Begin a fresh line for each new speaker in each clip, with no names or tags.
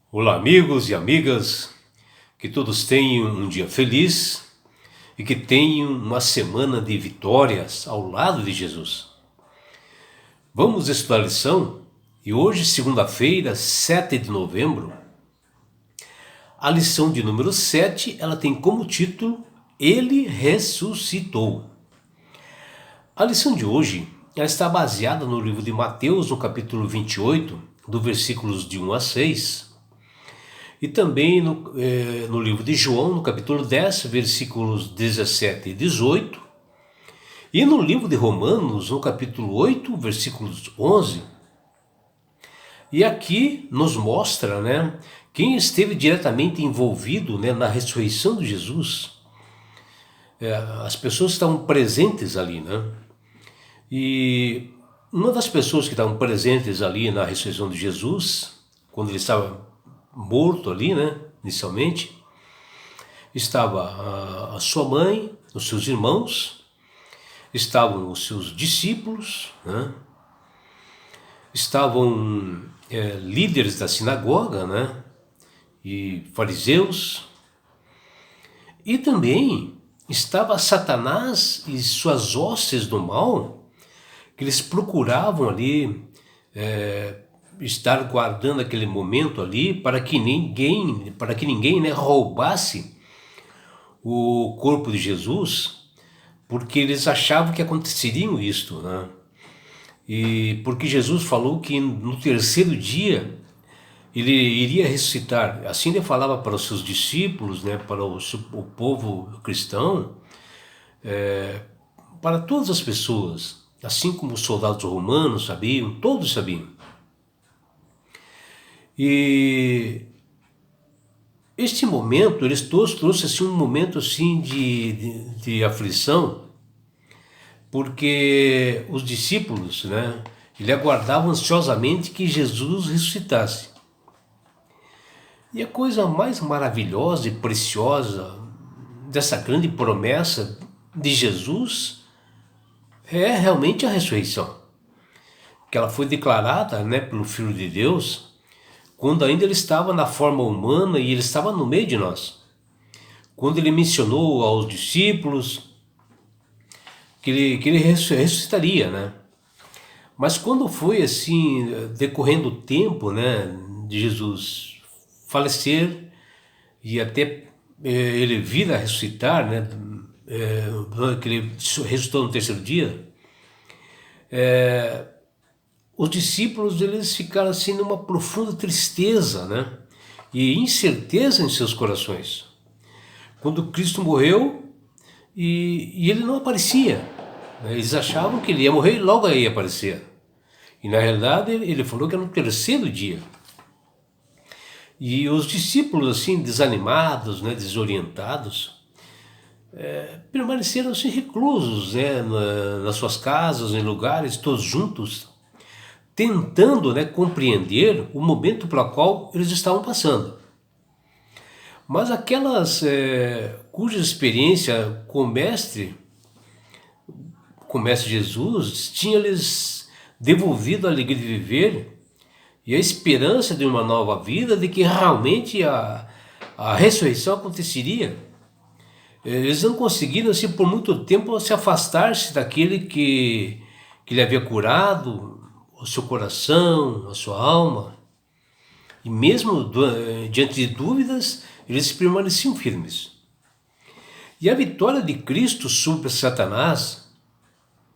Olá, amigos e amigas, que todos tenham um dia feliz e que tenham uma semana de vitórias ao lado de Jesus. Vamos estudar a lição e hoje, segunda-feira, 7 de novembro, a lição de número 7, ela tem como título Ele ressuscitou. A lição de hoje ela está baseada no livro de Mateus, no capítulo 28, do versículos de 1 a 6, e também no livro de João, no capítulo 10, versículos 17 e 18, e no livro de Romanos, no capítulo 8, versículos 11. E aqui nos mostra, quem esteve diretamente envolvido, na ressurreição de Jesus. As pessoas estavam presentes ali, E uma das pessoas que estavam presentes ali na ressurreição de Jesus, quando ele estava morto ali, inicialmente, estava a sua mãe, os seus irmãos, estavam os seus discípulos, estavam líderes da sinagoga, e fariseus, e também estava Satanás e suas hostes do mal, que eles procuravam ali estar guardando aquele momento ali para que ninguém roubasse o corpo de Jesus, porque eles achavam que aconteceria isto, E porque Jesus falou que no terceiro dia ele iria ressuscitar. Assim ele falava para os seus discípulos, para o povo cristão, para todas as pessoas, assim como os soldados romanos sabiam, todos sabiam. E este momento, eles todos trouxeram assim, um momento assim de aflição, porque os discípulos, ele aguardavam ansiosamente que Jesus ressuscitasse. E a coisa mais maravilhosa e preciosa dessa grande promessa de Jesus é realmente a ressurreição, que ela foi declarada, pelo Filho de Deus, quando ainda ele estava na forma humana e ele estava no meio de nós. Quando ele mencionou aos discípulos que ele ressuscitaria, Mas quando foi assim, decorrendo o tempo, de Jesus falecer e até ele vir a ressuscitar, que ele ressuscitou no terceiro dia, os discípulos eles ficaram assim numa profunda tristeza, e incerteza em seus corações. Quando Cristo morreu e ele não aparecia, eles achavam que ele ia morrer e logo ia aparecer. E na realidade ele falou que era no terceiro dia. E os discípulos assim desanimados, desorientados, permaneceram assim reclusos, nas suas casas, em lugares, todos juntos, tentando, compreender o momento pelo qual eles estavam passando. Mas aquelas cuja experiência com o Mestre Jesus, tinha-lhes devolvido a alegria de viver e a esperança de uma nova vida, de que realmente a ressurreição aconteceria. Eles não conseguiram, assim, por muito tempo, se afastar-se daquele que lhe havia curado o seu coração, a sua alma. E mesmo diante de dúvidas, eles permaneciam firmes. E a vitória de Cristo sobre Satanás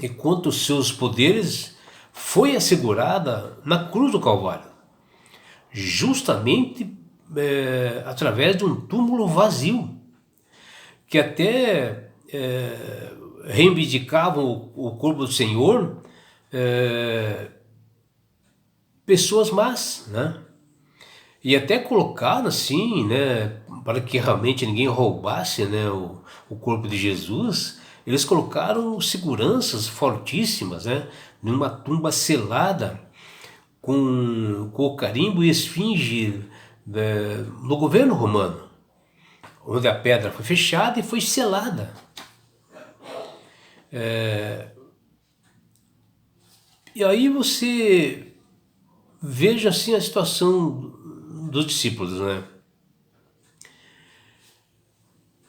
e contra os seus poderes foi assegurada na cruz do Calvário, justamente através de um túmulo vazio, que até reivindicavam o corpo do Senhor pessoas más, E até colocaram assim, para que realmente ninguém roubasse, o corpo de Jesus, eles colocaram seguranças fortíssimas, numa tumba selada com o carimbo e esfinge no governo romano, onde a pedra foi fechada e foi selada. E aí você veja assim a situação dos discípulos, né?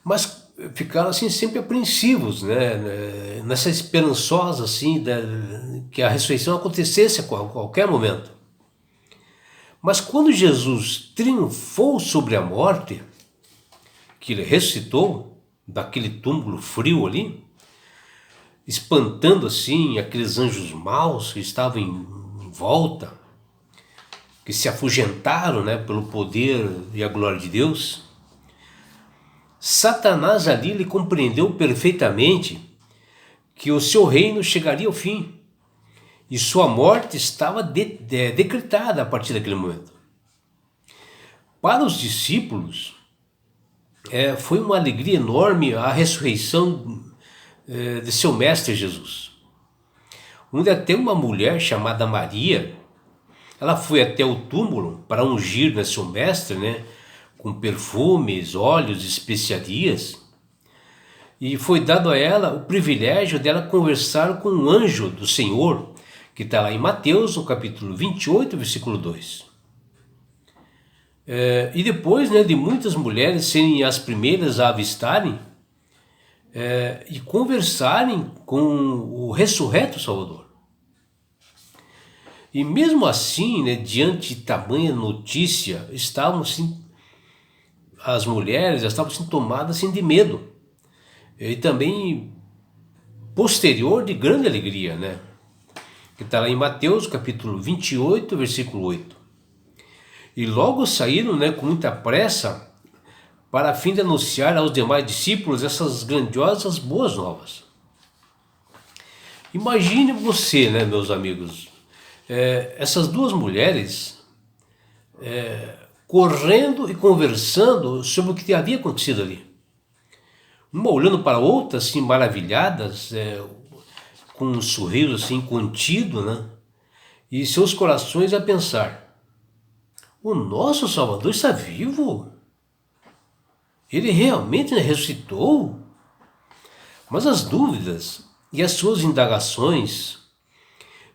Mas ficaram assim sempre apreensivos, né? Nessa esperançosa assim que a ressurreição acontecesse a qualquer momento. Mas quando Jesus triunfou sobre a morte, que ele ressuscitou daquele túmulo frio ali, espantando assim aqueles anjos maus que estavam em volta, que se afugentaram, né, pelo poder e a glória de Deus, Satanás ali ele compreendeu perfeitamente que o seu reino chegaria ao fim e sua morte estava decretada a partir daquele momento. Para os discípulos, foi uma alegria enorme a ressurreição de seu mestre Jesus. Onde até uma mulher chamada Maria, ela foi até o túmulo para ungir, né, seu mestre, né, com perfumes, óleos, especiarias, e foi dado a ela o privilégio dela conversar com um anjo do Senhor, que está lá em Mateus, no capítulo 28, versículo 2. E depois, né, de muitas mulheres serem as primeiras a avistarem e conversarem com o ressurreto Salvador. E mesmo assim, né, diante de tamanha notícia, estavam assim, as mulheres estavam assim, tomadas assim, de medo. E também posterior de grande alegria, né? Que está lá em Mateus capítulo 28, versículo 8. E logo saíram, né, com muita pressa para a fim de anunciar aos demais discípulos essas grandiosas boas novas. Imagine você, né, meus amigos, essas duas mulheres correndo e conversando sobre o que havia acontecido ali. Uma olhando para a outra, assim, maravilhadas, com um sorriso assim contido, né? E seus corações a pensar: o nosso Salvador está vivo? Ele realmente ressuscitou? Mas as dúvidas e as suas indagações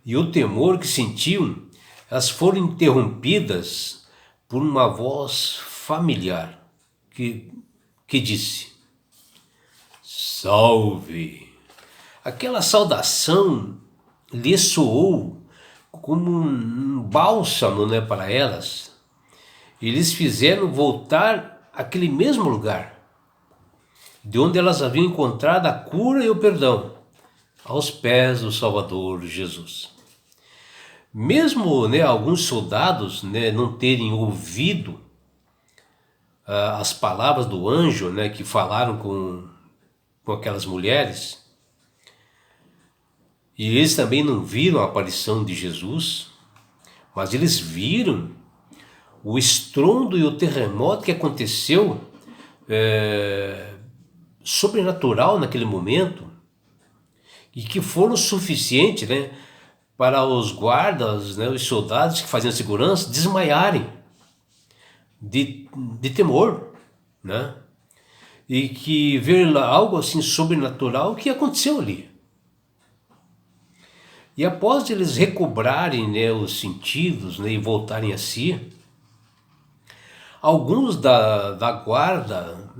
e o temor que sentiam, elas foram interrompidas por uma voz familiar que disse: salve! Aquela saudação lhe soou como um bálsamo, né, para elas. Eles fizeram voltar àquele mesmo lugar, de onde elas haviam encontrado a cura e o perdão, aos pés do Salvador Jesus. Mesmo, né, alguns soldados, né, não terem ouvido as palavras do anjo, né, que falaram com aquelas mulheres, e eles também não viram a aparição de Jesus, mas eles viram o estrondo e o terremoto que aconteceu sobrenatural naquele momento, e que foram suficientes, né, para os guardas, né, os soldados que faziam segurança desmaiarem de temor, né, e que ver algo assim sobrenatural que aconteceu ali. E após eles recobrarem, né, os sentidos, né, e voltarem a si, alguns da guarda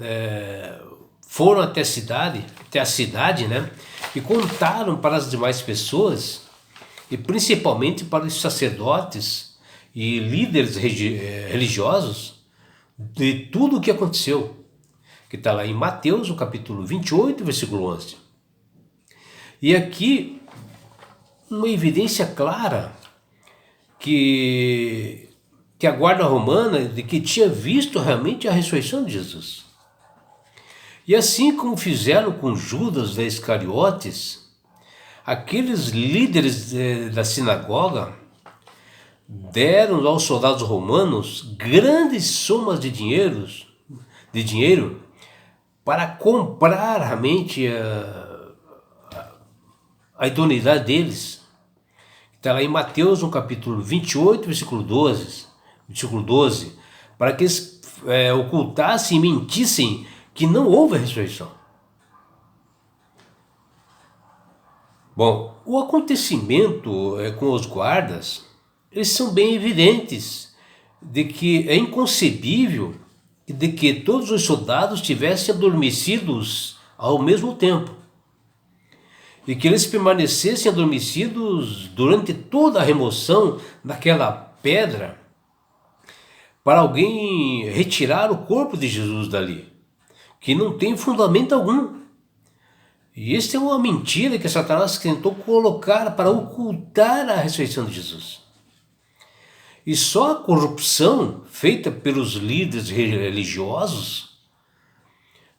foram até a cidade, né, e contaram para as demais pessoas, e principalmente para os sacerdotes e líderes religiosos, de tudo o que aconteceu, que está lá em Mateus, no capítulo 28, versículo 11. E aqui, uma evidência clara que a guarda romana de que tinha visto realmente a ressurreição de Jesus. E assim como fizeram com Judas da Iscariotes, aqueles líderes da sinagoga deram aos soldados romanos grandes somas de dinheiro para comprar realmente a idoneidade deles. Está lá em Mateus, no capítulo 28, versículo 12, para que eles ocultassem e mentissem que não houve a ressurreição. Bom, o acontecimento com os guardas, eles são bem evidentes de que é inconcebível de que todos os soldados tivessem adormecidos ao mesmo tempo e que eles permanecessem adormecidos durante toda a remoção daquela pedra para alguém retirar o corpo de Jesus dali, que não tem fundamento algum. E esta é uma mentira que Satanás tentou colocar para ocultar a ressurreição de Jesus. E só a corrupção feita pelos líderes religiosos,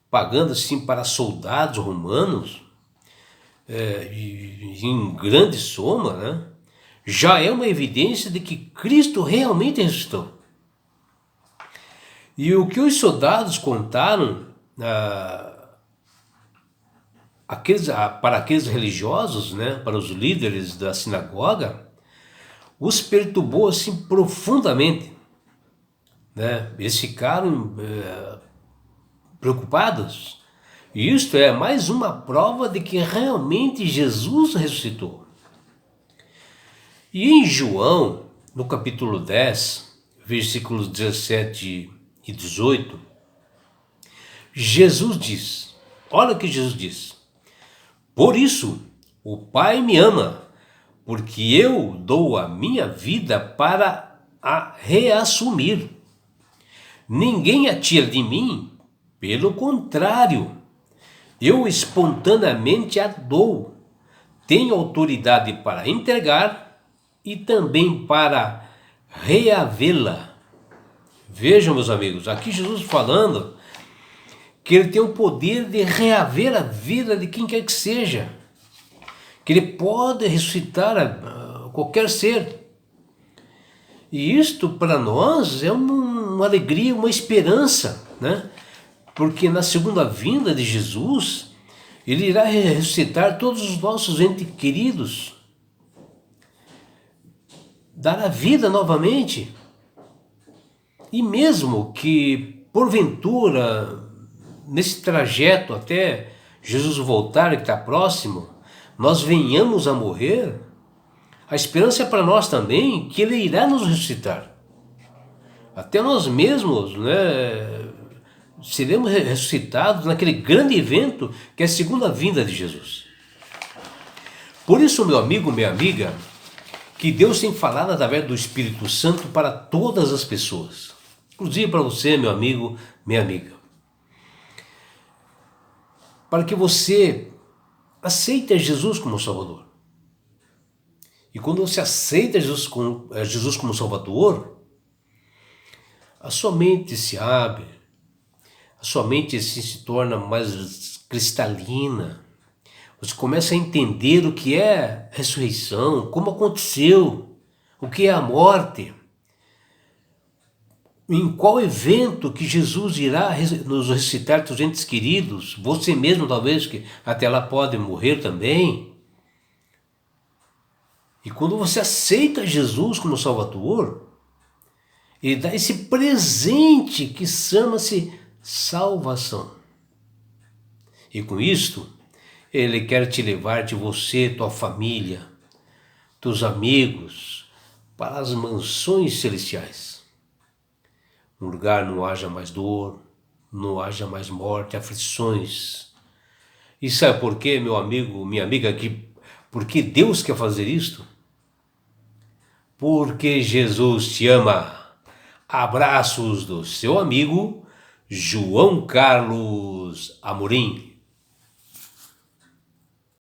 pagando assim para soldados romanos, em grande soma, né, já é uma evidência de que Cristo realmente ressuscitou. E o que os soldados contaram para aqueles religiosos, né, para os líderes da sinagoga, os perturbou assim profundamente, né? Eles ficaram preocupados. E isto é mais uma prova de que realmente Jesus ressuscitou. E em João, no capítulo 10, versículos 17 e 18, Jesus diz, olha o que Jesus diz: por isso o Pai me ama, porque eu dou a minha vida para a reassumir. Ninguém a tira de mim, pelo contrário, eu espontaneamente a dou. Tenho autoridade para entregar e também para reavê-la. Vejam, meus amigos, aqui Jesus falando que ele tem o poder de reaver a vida de quem quer que seja, que ele pode ressuscitar qualquer ser. E isto para nós é uma alegria, uma esperança, né? Porque na segunda vinda de Jesus, ele irá ressuscitar todos os nossos entes queridos, dar a vida novamente. E mesmo que, porventura, nesse trajeto até Jesus voltar, que está próximo, nós venhamos a morrer, a esperança é para nós também que ele irá nos ressuscitar. Até nós mesmos, né, seremos ressuscitados naquele grande evento que é a segunda vinda de Jesus. Por isso, meu amigo, minha amiga, que Deus tem falado através do Espírito Santo para todas as pessoas, inclusive para você, meu amigo, minha amiga, para que você aceite Jesus como Salvador. E quando você aceita Jesus como Salvador, a sua mente se abre, a sua mente se torna mais cristalina. Você começa a entender o que é ressurreição, como aconteceu, o que é a morte, em qual evento que Jesus irá nos ressuscitar dos entes queridos, você mesmo talvez, que até lá pode morrer também. E quando você aceita Jesus como Salvador, ele dá esse presente que chama-se salvação. E com isto, ele quer te levar de você, tua família, teus amigos, para as mansões celestiais. Um lugar não haja mais dor, não haja mais morte, aflições. E sabe por quê, meu amigo, minha amiga, por que Deus quer fazer isto? Porque Jesus te ama. Abraços do seu amigo João Carlos Amorim.